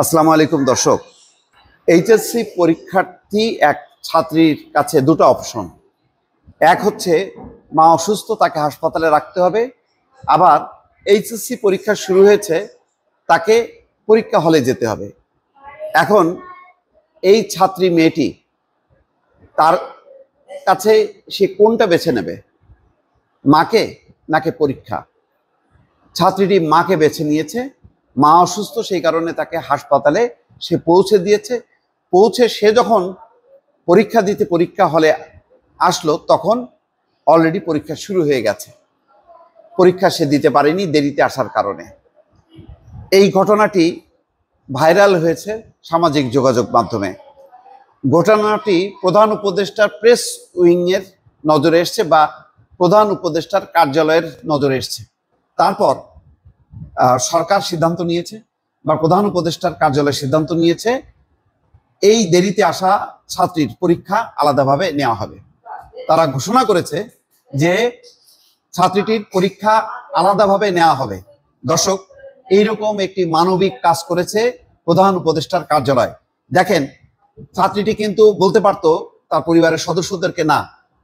আসসালামু আলাইকুম দর্শক। এইচএসসি পরীক্ষার্থী এক ছাত্রীর কাছে দুটো অপশন। এক হচ্ছে মা অসুস্থ, তাকে হাসপাতালে রাখতে হবে। আবার এইচএসসি পরীক্ষা শুরু হয়েছে, তাকে পরীক্ষা হলে যেতে হবে। এখন এই ছাত্রী মেয়েটি, তার কাছে সে কোনটা বেছে নেবে, মাকে নাকি পরীক্ষা? ছাত্রীটি মাকে বেছে নিয়েছে। মা অসুস্থ, সেই কারণে তাকে হাসপাতালে সে পৌঁছে দিয়েছে। পৌঁছে সে যখন পরীক্ষা দিতে পরীক্ষা হলে আসলো, তখন অলরেডি পরীক্ষা শুরু হয়ে গেছে। পরীক্ষা সে দিতে পারেনি দেরিতে আসার কারণে। এই ঘটনাটি ভাইরাল হয়েছে সামাজিক যোগাযোগ মাধ্যমে। ঘটনাটি প্রধান উপদেষ্টার প্রেস উইংয়ের নজরে এসছে বা প্রধান উপদেষ্টার কার্যালয়ের নজরে এসছে। তারপর সরকার সিদ্ধান্ত নিয়েছে বা প্রধান উপদেষ্টার কার্যালয় সিদ্ধান্ত নিয়েছে এই দেরিতে আসা ছাত্রীর পরীক্ষা আলাদাভাবে নেওয়া হবে। তারা ঘোষণা করেছে যে ছাত্রীটির পরীক্ষা আলাদাভাবে নেওয়া হবে। দর্শক, এইরকম একটি মানবিক কাজ করেছে প্রধান উপদেষ্টার কার্যালয়। দেখেন, ছাত্রীটি কিন্তু বলতে পারতো তার পরিবারের সদস্যদেরকে, না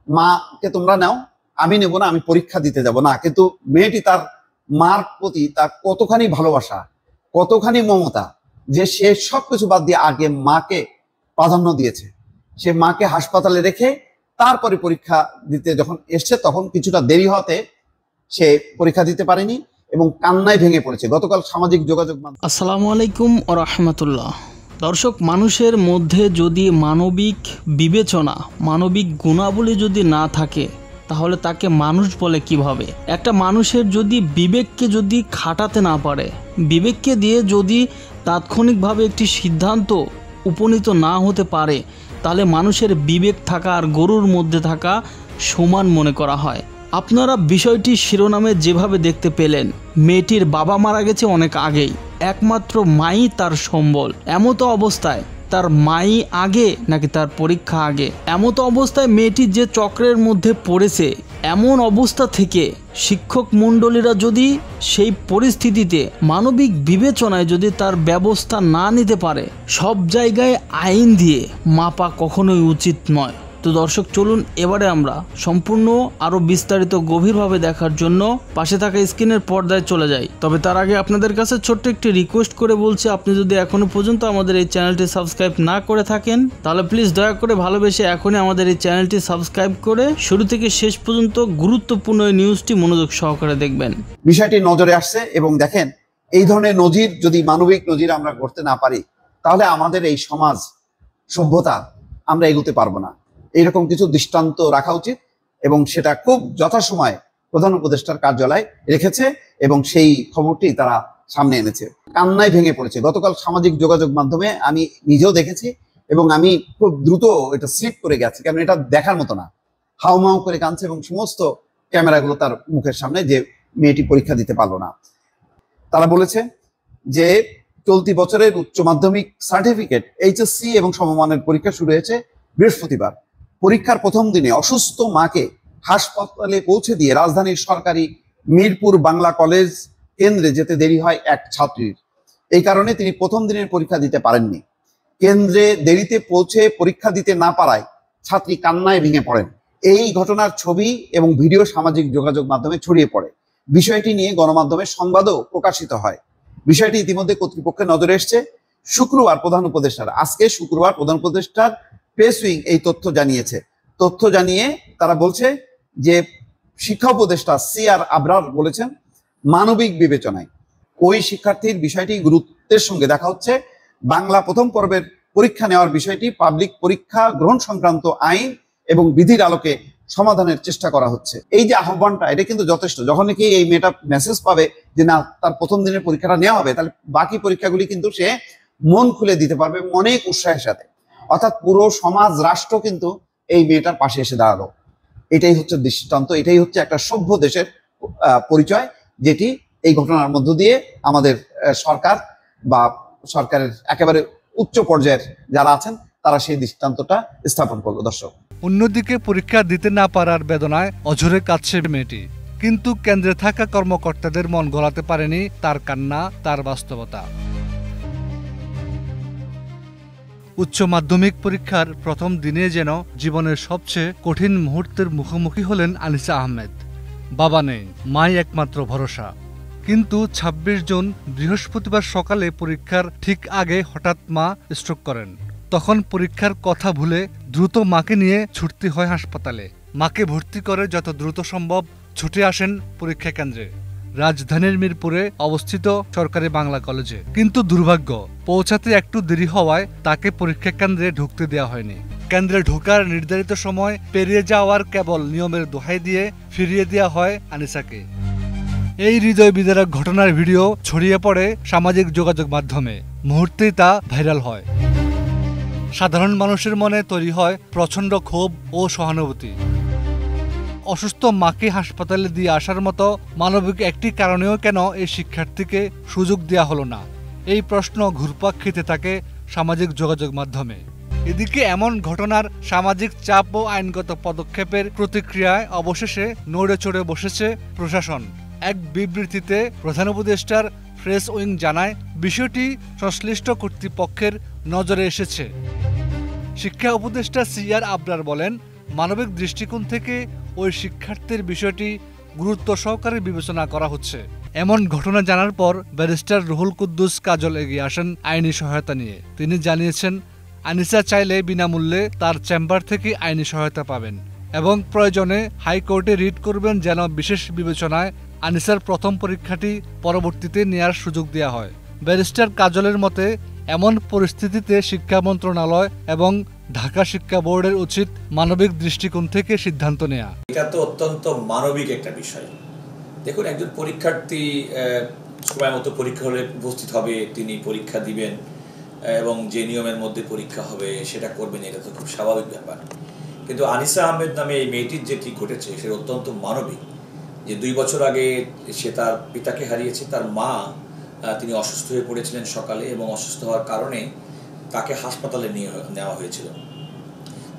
মাকে তোমরা নাও, আমি নেব না, আমি পরীক্ষা দিতে যাব না। কিন্তু মেয়েটি তার মার প্রতি তার কতখানি ভালোবাসা, কতখানি মমতা, যে সে সবকিছু বাদ দিয়ে আগে মাকে প্রাধান্য দিয়েছে। সে মাকে হাসপাতালে রেখে তারপরে পরীক্ষা দিতে যখন এসছে, তখন কিছুটা দেরি হতে সে পরীক্ষা দিতে পারেনি এবং কান্নায় ভেঙে পড়েছে। গতকাল সামাজিক যোগাযোগ মাধ্যম। আসসালামু আলাইকুম ওয়া রাহমাতুল্লাহ। দর্শক, মানুষের মধ্যে যদি মানবিক বিবেচনা, মানবিক গুণাবলী যদি না থাকে, তাহলে তাকে মানুষ বলে কিভাবে? একটা মানুষের যদি বিবেককে যদি খাটাতে না পারে, বিবেককে দিয়ে যদি তাৎক্ষণিকভাবে একটি সিদ্ধান্ত উপনীত না হতে পারে, তাহলে মানুষের বিবেক থাকা আর গরুর মধ্যে থাকা সমান মনে করা হয়। আপনারা বিষয়টি শিরোনামে যেভাবে দেখতে পেলেন, মেয়েটির বাবা মারা গেছে অনেক আগেই, একমাত্র মাই তার সম্বল। এমতো অবস্থায় তার মাই আগে নাকি তার পরীক্ষা আগে? এমতো অবস্থায় মেয়েটি যে চক্রের মধ্যে পড়েছে, এমন অবস্থা থেকে শিক্ষক মণ্ডলীরা যদি সেই পরিস্থিতিতে মানবিক বিবেচনায় যদি তার ব্যবস্থা না নিতে পারে, সব জায়গায় আইন দিয়ে মাপা কখনোই উচিত নয়। তো দর্শক, চলুন এবারে আমরা সম্পূর্ণ আরও বিস্তারিত গভীরভাবে দেখার জন্য পাশে থাকা স্ক্রিনের পর্দায় চলে যাই। তবে তার আগে আপনাদের কাছে ছোট্ট একটি রিকোয়েস্ট করে বলছি, আপনি যদি এখনও পর্যন্ত আমাদের এই চ্যানেলটি সাবস্ক্রাইব না করে থাকেন, তাহলে প্লিজ দয়া করে ভালোবেসে এখনই আমাদের এই চ্যানেলটি সাবস্ক্রাইব করে শুরু থেকে শেষ পর্যন্ত গুরুত্বপূর্ণ এই নিউজটি মনোযোগ সহকারে দেখবেন। বিষয়টি নজরে আসছে এবং দেখেন, এই ধরনের নজির যদি মানবিক নজির আমরা করতে না পারি, তাহলে আমাদের এই সমাজ সভ্যতা আমরা এগোতে পারবো না। এইরকম কিছু দৃষ্টান্ত রাখা উচিত এবং সেটা খুব যথাসময়ে প্রধান উপদেষ্টার কার্যালয় রেখেছে এবং সেই খবরটি তারা সামনে এনেছে। কান্নায় ভেঙে পড়েছে। গতকাল সামাজিক যোগাযোগ মাধ্যমে আমি নিজেও দেখেছি এবং আমি খুব দ্রুত এটা স্লিপ করে গেছি, কারণ এটা দেখার মতো না। হাউমাউ করে কাঁদছে এবং সমস্ত ক্যামেরাগুলো তার মুখের সামনে, যে মেয়েটি পরীক্ষা দিতে পারলো না। তারা বলেছে যে চলতি বছরের উচ্চ মাধ্যমিক সার্টিফিকেট, এইচএসসি এবং সমমানের পরীক্ষা শুরু হয়েছে বৃহস্পতিবার। পরীক্ষার প্রথম দিনে অসুস্থ মাকে হাসপাতালে পৌঁছে দিয়ে রাজধানীর সরকারি মিরপুর বাংলা কলেজ কেন্দ্রে যেতে দেরি হয় এক ছাত্রীর। এই কারণে তিনি প্রথম দিনের পরীক্ষা দিতে পারেননি। কেন্দ্রে দেরিতে পৌঁছে পরীক্ষা দিতে না পারায় ছাত্রী কান্নায় ভেঙে পড়েন। এই ঘটনার ছবি এবং ভিডিও সামাজিক যোগাযোগ মাধ্যমে ছড়িয়ে পড়ে। বিষয়টি নিয়ে গণমাধ্যমে সংবাদও প্রকাশিত হয়। বিষয়টি ইতিমধ্যে কর্তৃপক্ষের নজরে এসছে। শুক্রবার প্রধান উপদেষ্টার, আজকে শুক্রবার প্রধান উপদেষ্টার প্রেস উইং এই তথ্য জানিয়েছে। তথ্য জানিয়ে তারা বলছে যে শিক্ষা উপদেষ্টা সিআর আবরার বলেছেন, মানবিক বিবেচনায় ওই শিক্ষার্থীর বিষয়টি গুরুত্বের সঙ্গে দেখা হচ্ছে। বাংলা প্রথম পর্বের পরীক্ষা নেওয়ার বিষয়টি পাবলিক পরীক্ষা গ্রহণ সংক্রান্ত আইন এবং বিধির আলোকে সমাধানের চেষ্টা করা হচ্ছে। এই যে আহ্বানটা, এটা কিন্তু যথেষ্ট। যখন নাকি এই মেয়েটা মেসেজ পাবে যে না, তার প্রথম দিনের পরীক্ষাটা নেওয়া হবে, তাহলে বাকি পরীক্ষাগুলি কিন্তু সে মন খুলে দিতে পারবে অনেক উৎসাহের সাথে। অর্থাৎ পুরো সমাজ, রাষ্ট্র কিন্তু এই মেয়েটার পাশে এসে দাঁড়ালো। এটাই হচ্ছে দৃষ্টান্ত, এটাই হচ্ছে একটা সভ্য দেশের পরিচয়, যেটি এই ঘটনার মধ্য দিয়ে আমাদের সরকার বা সরকারের একেবারে উচ্চ পর্যায়ের যারা আছেন তারা সেই দৃষ্টান্তটা স্থাপন করলো। দর্শক, অন্যদিকে পরীক্ষা দিতে না পারার বেদনায় অঝরে কাঁদছে মেয়েটি, কিন্তু কেন্দ্রে থাকা কর্মকর্তাদের মন গলাতে পারেনি তার কান্না, তার বাস্তবতা। উচ্চ মাধ্যমিক পরীক্ষার প্রথম দিনে যেন জীবনের সবচেয়ে কঠিন মুহূর্তের মুখোমুখি হলেন আনিসা আহমেদ। বাবা নেই, মাই একমাত্র ভরসা। কিন্তু ২৬ জুন বৃহস্পতিবার সকালে পরীক্ষার ঠিক আগে হঠাৎ মা স্ট্রোক করেন। তখন পরীক্ষার কথা ভুলে দ্রুত মাকে নিয়ে ছুটতে হয় হাসপাতালে। মাকে ভর্তি করে যত দ্রুত সম্ভব ছুটে আসেন পরীক্ষা কেন্দ্রে, রাজধানীর মিরপুরে অবস্থিত সরকারি বাংলা কলেজে। কিন্তু দুর্ভাগ্য, পৌঁছাতে একটু দেরি হওয়ায় তাকে পরীক্ষা কেন্দ্রে ঢুকতে দেওয়া হয়নি। কেন্দ্রে ঢোকার নির্ধারিত সময় পেরিয়ে যাওয়ার কেবল নিয়মের দোহাই দিয়ে ফিরিয়ে দেওয়া হয় আনিসাকে। এই হৃদয় বিদারক ঘটনার ভিডিও ছড়িয়ে পড়ে সামাজিক যোগাযোগ মাধ্যমে। মুহূর্তেই তা ভাইরাল হয়। সাধারণ মানুষের মনে তৈরি হয় প্রচণ্ড ক্ষোভ ও সহানুভূতি। অসুস্থ মাকে হাসপাতালে দিয়ে আসার মতো মানবিক একটি কারণেও কেন এই শিক্ষার্থীকে সুযোগ দেওয়া হলো না, এই প্রশ্ন ঘুরপাক খেতে থাকে সামাজিক যোগাযোগ মাধ্যমে। এদিকে এমন ঘটনার সামাজিক চাপ ও আইনগত পদক্ষেপের প্রতিক্রিয়ায় অবশেষে নড়ে চড়ে বসেছে প্রশাসন। এক বিবৃতিতে প্রধান উপদেষ্টার প্রেস উইং জানায়, বিষয়টি সংশ্লিষ্ট কর্তৃপক্ষের নজরে এসেছে। শিক্ষা উপদেষ্টা সিআর আবরার বলেন, মানবিক দৃষ্টিকোণ থেকে ওই শিক্ষার্থীর বিষয়টি গুরুত্ব সহকারে বিবেচনা করা হচ্ছে। এমন ঘটনা জানার পর ব্যারিস্টার রুহুল কুদ্দুস কাজল এগিয়ে আসেন আইনি সহায়তা নিয়ে। তিনি জানিয়েছেন, আনিসা চাইলে বিনামূল্যে তার চেম্বার থেকে আইনি সহায়তা পাবেন এবং প্রয়োজনে হাইকোর্টে রিট করবেন যেন বিশেষ বিবেচনায় আনিসার প্রথম পরীক্ষাটি পরবর্তীতে নেয়ার সুযোগ দেওয়া হয়। ব্যারিস্টার কাজলের মতে, এমন পরিস্থিতিতে শিক্ষা মন্ত্রণালয় এবং ঢাকা শিক্ষা বোর্ডের উচিত মানবিক দৃষ্টিকোণ থেকে সিদ্ধান্ত নেওয়া। এটা তো অত্যন্ত মানবিক একটা বিষয়। দেখুন, একজন পরীক্ষার্থী সময় মতো পরীক্ষা হলে উপস্থিত হবে, তিনি পরীক্ষা দিবেন এবং যে নিয়মের মধ্যে পরীক্ষা হবে সেটা করবেন, এটা তো খুব স্বাভাবিক ব্যাপার। কিন্তু আনিসা আহমেদ নামে এই মেয়েটির যেটি ঘটেছে সেটা অত্যন্ত মানবিক। যে ২ বছর আগে সে তার পিতাকে হারিয়েছে, তার মা তিনি অসুস্থ হয়ে পড়েছিলেন সকালে এবং অসুস্থ হওয়ার কারণে তাকে হাসপাতালে নেওয়া হয়েছিল।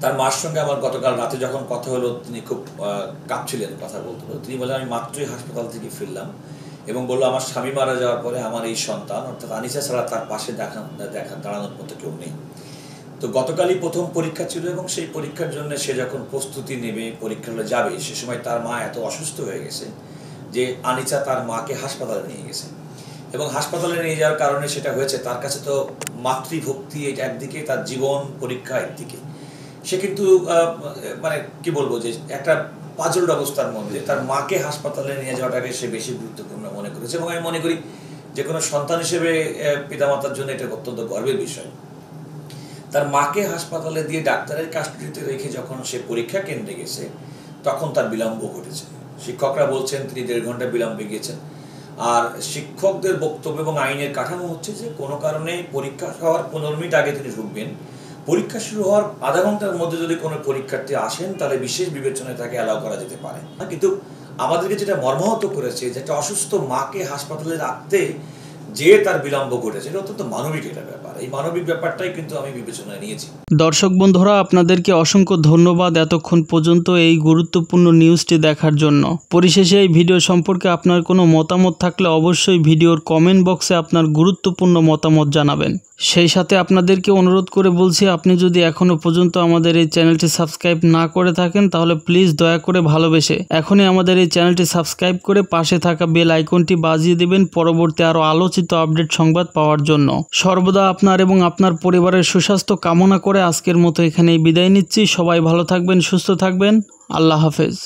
তার মার সঙ্গে আমার গতকাল রাতে যখন কথা হলো, তিনি খুব কাঁপছিলেন, কথা বলতে বলতে। তিনি বললেন, আমি মাত্রই হাসপাতাল থেকে ফিরলাম এবং বললো, আমার স্বামী মারা যাওয়ার পরে আমার এই সন্তান অর্থাৎ আনিসা ছাড়া তার পাশে দাঁড়ানোর মতো কেউ নেই। তো গতকালই প্রথম পরীক্ষা ছিল এবং সেই পরীক্ষার জন্য সে যখন প্রস্তুতি নেবে, পরীক্ষা হলে যাবে, সে সময় তার মা এত অসুস্থ হয়ে গেছে যে আনিসা তার মাকে হাসপাতালে নিয়ে গেছে এবং হাসপাতালে নিয়ে যাওয়ার কারণে সেটা হয়েছে, তার কাছে তো মাতৃভক্তি এটা একদিকে, তার জীবন পরীক্ষা একদিকে। সে কিন্তু মানে কি বলবো, যে একটা পাজলড অবস্থার মধ্যে তার মাকে হাসপাতালে নিয়ে যাওয়াটাকে সে বেশি গুরুত্বপূর্ণ মনে করেছে এবং আমি মনে করি যে কোনো সন্তান হিসেবে পিতামাতার জন্য এটা অত্যন্ত গর্বের বিষয়। তার মাকে হাসপাতালে দিয়ে ডাক্তারের কাস্টডিতে রেখে যখন সে পরীক্ষা কেন্দ্রে গেছে তখন তার বিলম্ব ঘটেছে। শিক্ষকরা বলছেন তিনি ১.৫ ঘন্টা বিলম্বে গিয়েছেন। আর শিক্ষকদের বক্তব্য এবং আইনের কাঠামো হচ্ছে যে কোনো কারণে পরীক্ষা হওয়ার ১৫ মিনিট আগে তিনি ঢুকবেন, পরীক্ষা শুরু হওয়ার আধা ঘন্টার মধ্যে যদি কোনো পরীক্ষার্থী আসেন তাহলে বিশেষ বিবেচনায় তাকে অ্যালাউ করা যেতে পারে। কিন্তু আমাদেরকে যেটা মর্মাহত করেছে যে একটা অসুস্থ মাকে হাসপাতালে রাখতে যে তার বিলম্ব ঘটেছে, এটা অত্যন্ত মানবিক একটা ব্যাপার। এই মানবিক ব্যাপারটাই কিন্তু আমি বিবেচনায় নিয়েছি। দর্শক বন্ধুরা, আপনাদেরকে অসংখ্য ধন্যবাদ এতক্ষণ পর্যন্ত এই গুরুত্বপূর্ণ নিউজটি দেখার জন্য। পরিশেষে এই ভিডিও সম্পর্কে আপনার কোনো মতামত থাকলে অবশ্যই ভিডিওর কমেন্ট বক্সে আপনার গুরুত্বপূর্ণ মতামত জানাবেন। সেই সাথে আপনাদেরকে অনুরোধ করে বলছি, আপনি যদি এখনও পর্যন্ত আমাদের এই চ্যানেলটি সাবস্ক্রাইব না করে থাকেন তাহলে প্লিজ দয়া করে ভালোবেসে এখনই আমাদের এই চ্যানেলটি সাবস্ক্রাইব করে পাশে থাকা বেল আইকনটি বাজিয়ে দেবেন পরবর্তী আরও আলোচিত আপডেট সংবাদ পাওয়ার জন্য। সর্বদা আপনার এবং আপনার পরিবারের সুস্বাস্থ্য কামনা করে আজকের মতো এখানেই বিদায় নিচ্ছি। সবাই ভালো থাকবেন, সুস্থ থাকবেন। আল্লাহ হাফেজ।